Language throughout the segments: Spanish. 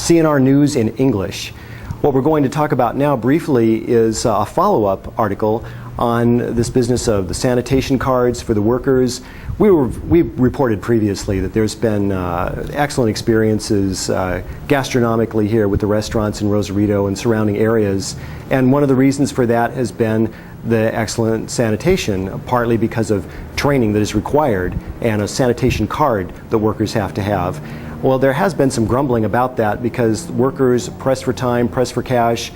CNR News in English. What we're going to talk about now briefly is a follow-up article on this business of the sanitation cards for the workers. We reported previously that there's been excellent experiences gastronomically here with the restaurants in Rosarito and surrounding areas, and one of the reasons for that has been the excellent sanitation, partly because of training that is required and a sanitation card that workers have to have. Well, there has been some grumbling about that because workers pressed for time, pressed for cash,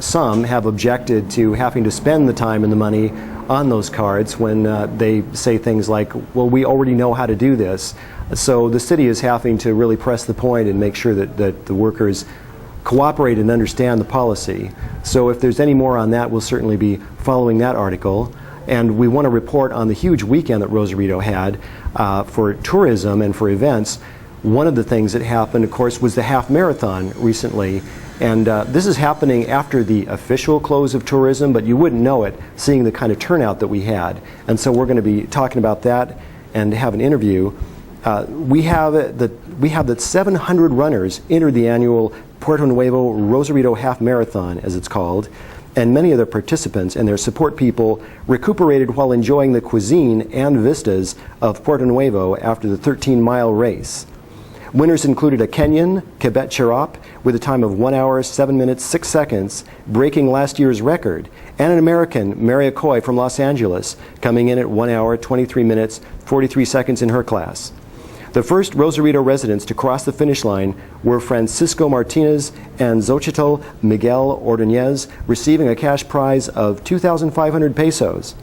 some have objected to having to spend the time and the money on those cards when they say things like, well, we already know how to do this. So the city is having to really press the point and make sure that the workers cooperate and understand the policy. So if there's any more on that, we'll certainly be following that article. And we want to report on the huge weekend that Rosarito had for tourism and for events. One of the things that happened, of course, was the half marathon recently. And this is happening after the official close of tourism, but you wouldn't know it seeing the kind of turnout that we had. And so we're going to be talking about that and have an interview. We have that 700 runners entered the annual Puerto Nuevo Rosarito Half Marathon, as it's called, and many of the participants and their support people recuperated while enjoying the cuisine and vistas of Puerto Nuevo after the 13-mile race. Winners included a Kenyan, Kebet Cherop, with a time of 1 hour, 7 minutes, 6 seconds, breaking last year's record, and an American, Maria Coy from Los Angeles, coming in at 1 hour, 23 minutes, 43 seconds in her class. The first Rosarito residents to cross the finish line were Francisco Martinez and Xochitl Miguel Ordonez, receiving a cash prize of 2,500 pesos.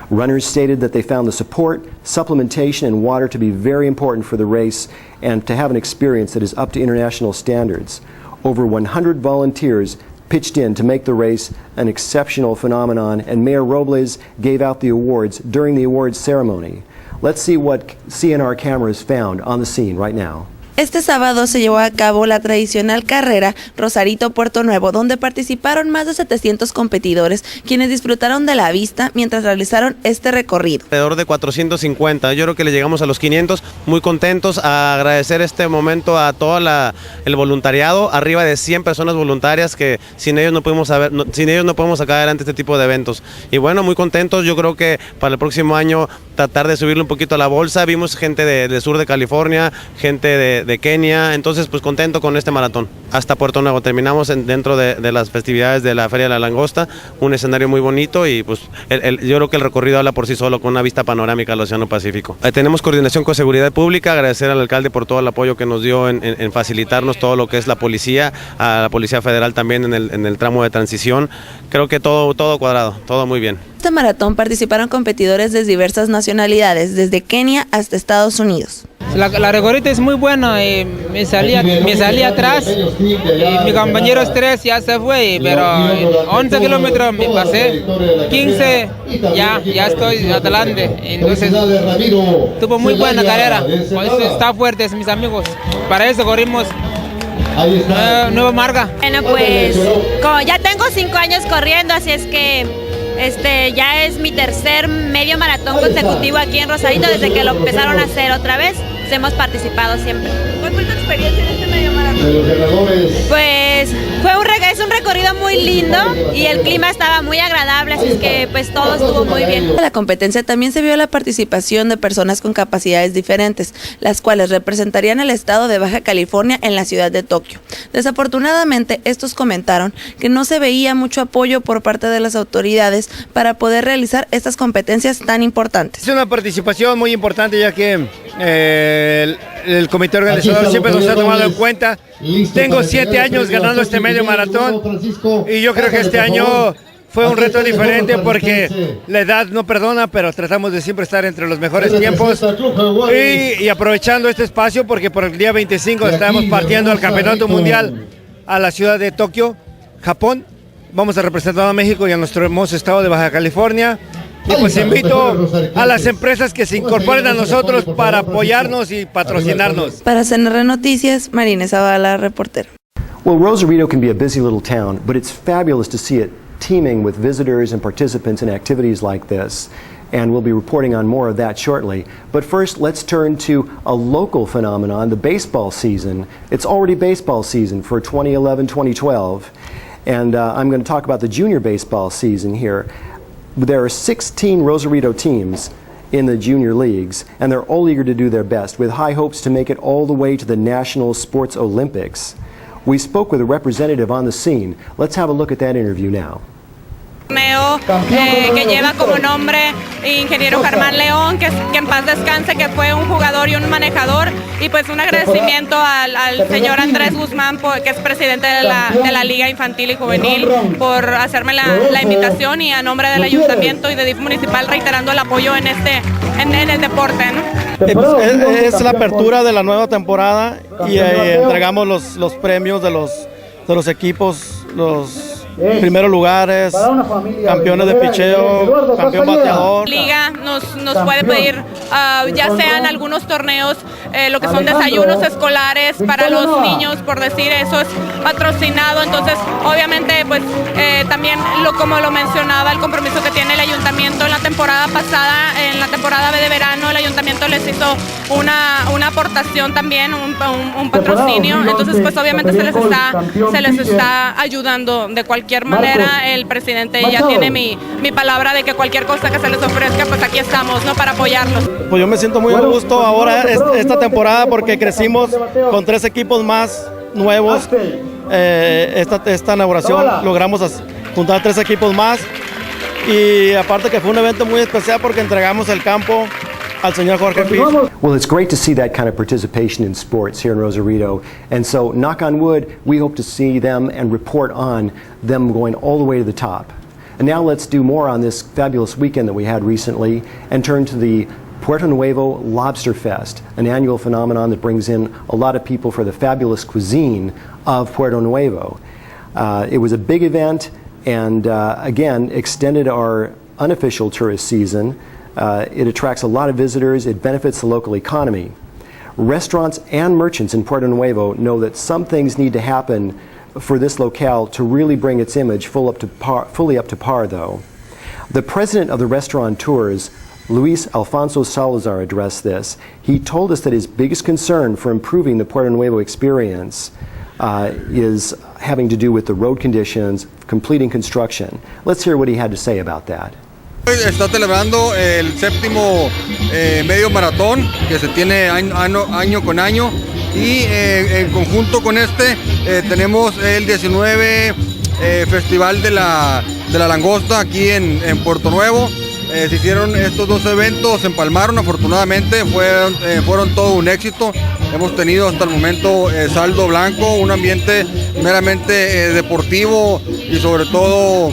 Runners stated that they found the support, supplementation, and water to be very important for the race and to have an experience that is up to international standards. Over 100 volunteers pitched in to make the race an exceptional phenomenon, and Mayor Robles gave out the awards during the awards ceremony. Let's see what CNR cameras found on the scene right now. Este sábado se llevó a cabo la tradicional carrera Rosarito-Puerto Nuevo, donde participaron más de 700 competidores, quienes disfrutaron de la vista mientras realizaron este recorrido. Alrededor de 450, yo creo que le llegamos a los 500, muy contentos, a agradecer este momento a todo el voluntariado, arriba de 100 personas voluntarias que sin ellos no podemos sacar adelante este tipo de eventos. Y bueno, muy contentos, yo creo que para el próximo año tratar de subirle un poquito a la bolsa. Vimos gente del sur de California, gente de Kenia, entonces pues contento con este maratón. Hasta Puerto Nuevo, terminamos dentro de las festividades de la Feria de la Langosta, un escenario muy bonito y pues yo creo que el recorrido habla por sí solo, con una vista panorámica al Océano Pacífico. Tenemos coordinación con Seguridad Pública, agradecer al alcalde por todo el apoyo que nos dio en facilitarnos todo lo que es la policía, a la Policía Federal también en el tramo de transición. Creo que todo cuadrado, todo muy bien. Este maratón participaron competidores de diversas nacionalidades, desde Kenia hasta Estados Unidos. La recorrida es muy buena, me salí atrás, y mi compañero 3 ya se fue, pero 11 kilómetros me pasé, 15 ya estoy adelante, entonces tuvo muy buena carrera, por eso está fuertes mis amigos, para eso corrimos nueva marca. Bueno, pues como ya tengo 5 años corriendo, así es que ya es mi tercer medio maratón consecutivo aquí en Rosarito, desde que lo empezaron a hacer otra vez. Hemos participado siempre. ¿Cuál fue tu experiencia en este medio maratón? Pues es un recorrido muy lindo y el clima estaba muy agradable, así es que pues todo estuvo muy bien. En la competencia también se vio la participación de personas con capacidades diferentes, las cuales representarían el estado de Baja California en la ciudad de Tokio. Desafortunadamente, estos comentaron que no se veía mucho apoyo por parte de las autoridades para poder realizar estas competencias tan importantes. Es una participación muy importante, ya que el comité organizador siempre nos ha tomado en cuenta. Tengo 7 años ganando este medio maratón y yo creo que este año fue un reto diferente porque la edad no perdona, pero tratamos de siempre estar entre los mejores tiempos y aprovechando este espacio porque por el día 25 estamos partiendo al Campeonato Mundial a la ciudad de Tokio, Japón. Vamos a representar a México y a nuestro hermoso estado de Baja California. Y pues invito a las empresas que se incorporen a nosotros para apoyarnos y patrocinarnos. Para CNR Noticias, Marina Zavala, reportero. Well, Rosarito can be a busy little town, but it's fabulous to see it teeming with visitors and participants in activities like this. and we'll be reporting on more of that shortly. But first, let's turn to a local phenomenon, the baseball season. It's already baseball season for 2011-2012, and I'm going to talk about the junior baseball season here. There are 16 Rosarito teams in the junior leagues, and they're all eager to do their best, with high hopes to make it all the way to the National Sports Olympics. We spoke with a representative on the scene. Let's have a look at that interview now. Que lleva como nombre ingeniero Germán León, que en paz descanse, que fue un jugador y un manejador, y pues un agradecimiento al señor Andrés Guzmán, que es presidente de la Liga Infantil y Juvenil, por hacerme la invitación, y a nombre del Ayuntamiento y de DIF Municipal reiterando el apoyo en el deporte, ¿no? Es la apertura de la nueva temporada y entregamos los premios de los equipos, los primeros lugares, campeones de picheo, campeón bateador. Liga nos puede pedir, ya sean algunos torneos, lo que son desayunos escolares para los niños, por decir, eso es patrocinado. Entonces, obviamente, pues también, como lo mencionaba, el compromiso que tiene el ayuntamiento en la temporada pasada, en la temporada de verano, el ayuntamiento les hizo una aportación también, un patrocinio. Entonces, pues obviamente se les está ayudando de cualquier manera. El presidente ya tiene mi palabra de que cualquier cosa que se les ofrezca, pues aquí estamos, ¿no?, para apoyarlos. Pues yo me siento muy a gusto ahora esta temporada porque crecimos con 3 equipos más nuevos. Esta inauguración logramos juntar 3 equipos más, y aparte que fue un evento muy especial porque entregamos el campo al señor Jorge Fish. Well, it's great to see that kind of participation in sports here in Rosarito, and so knock on wood, we hope to see them and report on them going all the way to the top. And now let's do more on this fabulous weekend that we had recently and turn to the Puerto Nuevo Lobster Fest, an annual phenomenon that brings in a lot of people for the fabulous cuisine of Puerto Nuevo. It was a big event and again extended our unofficial tourist season. It attracts a lot of visitors. It benefits the local economy. Restaurants and merchants in Puerto Nuevo know that some things need to happen for this locale to really bring its image fully up to par, though. The president of the restaurateurs, Luis Alfonso Salazar, addressed this. He told us that his biggest concern for improving the Puerto Nuevo experience is having to do with the road conditions, completing construction. Let's hear what he had to say about that. Está celebrando el 7º medio maratón que se tiene año con año, y en conjunto con tenemos el 19 Festival de la Langosta aquí en Puerto Nuevo. Se hicieron estos 2 eventos, se empalmaron, afortunadamente fueron todo un éxito. Hemos tenido hasta el momento saldo blanco, un ambiente meramente deportivo y sobre todo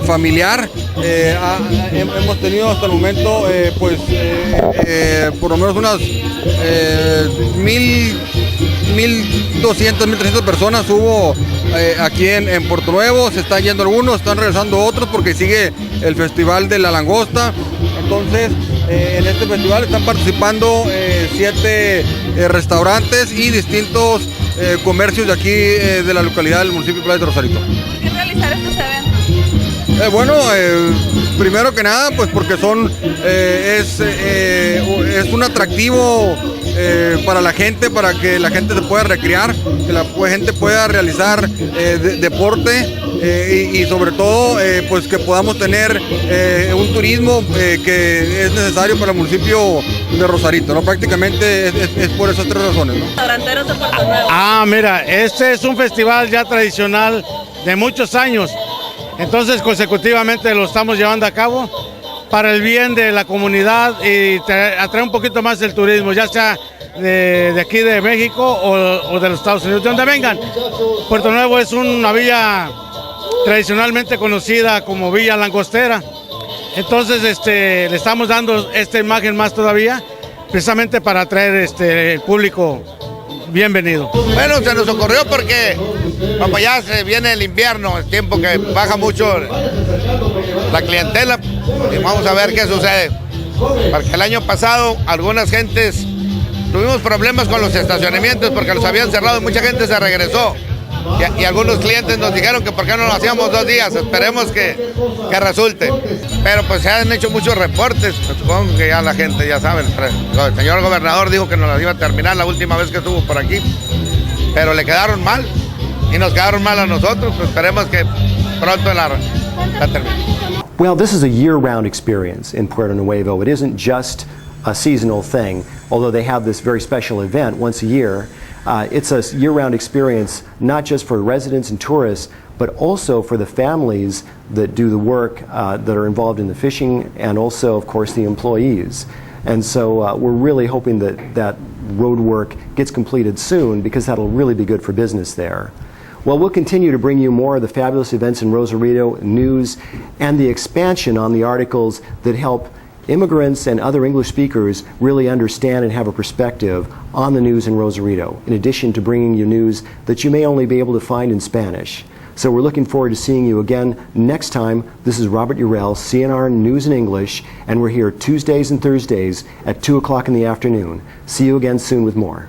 familiar. Hemos tenido hasta el momento por lo menos unas 1,200, 1,300 personas hubo aquí en Puerto Nuevo. Se están yendo algunos, están regresando otros porque sigue el Festival de la Langosta. Entonces, en este festival están participando 7 restaurantes y distintos comercios de aquí de la localidad del municipio de Rosarito. ¿Por qué realizar estos eventos? Bueno, primero que nada, pues porque es un atractivo para la gente, para que la gente se pueda recrear, que la gente pueda realizar deporte y sobre todo pues que podamos tener un turismo que es necesario para el municipio de Rosarito, ¿no? Prácticamente es por esas 3 razones, ¿no? Restauranteros de Puerto Nuevo. Mira, este es un festival ya tradicional de muchos años. Entonces consecutivamente lo estamos llevando a cabo para el bien de la comunidad y atraer un poquito más el turismo, ya sea de aquí de México o de los Estados Unidos, de donde vengan. Puerto Nuevo es una villa tradicionalmente conocida como Villa Langostera. Entonces le estamos dando esta imagen más todavía, precisamente para atraer el público bienvenido. Bueno, se nos ocurrió porque como ya se viene el invierno, el tiempo que baja mucho la clientela, y vamos a ver qué sucede. Porque el año pasado algunas gentes tuvimos problemas con los estacionamientos porque los habían cerrado y mucha gente se regresó. y algunos clientes nos dijeron que por qué no lo hacíamos 2 días. Esperemos que resulte. Pero pues se han hecho muchos reportes. Supongo que ya la gente ya sabe. El señor gobernador dijo que nos las iba a terminar la última vez que estuvo por aquí. Pero le quedaron mal. Y nos quedaron mal a nosotros. Pues esperemos que pronto la termine. Well, this is a year-round experience in Puerto Nuevo. It isn't just a seasonal thing, although they have this very special event once a year. It's a year-round experience, not just for residents and tourists, but also for the families that do the work that are involved in the fishing, and also, of course, the employees. And so we're really hoping that road work gets completed soon, because that'll really be good for business there. Well, we'll continue to bring you more of the fabulous events in Rosarito, news, and the expansion on the articles that help immigrants and other English speakers really understand and have a perspective on the news in Rosarito, in addition to bringing you news that you may only be able to find in Spanish. So we're looking forward to seeing you again next time. This is Robert Yourell, CNR News in English, and we're here Tuesdays and Thursdays at 2 o'clock in the afternoon. See you again soon with more.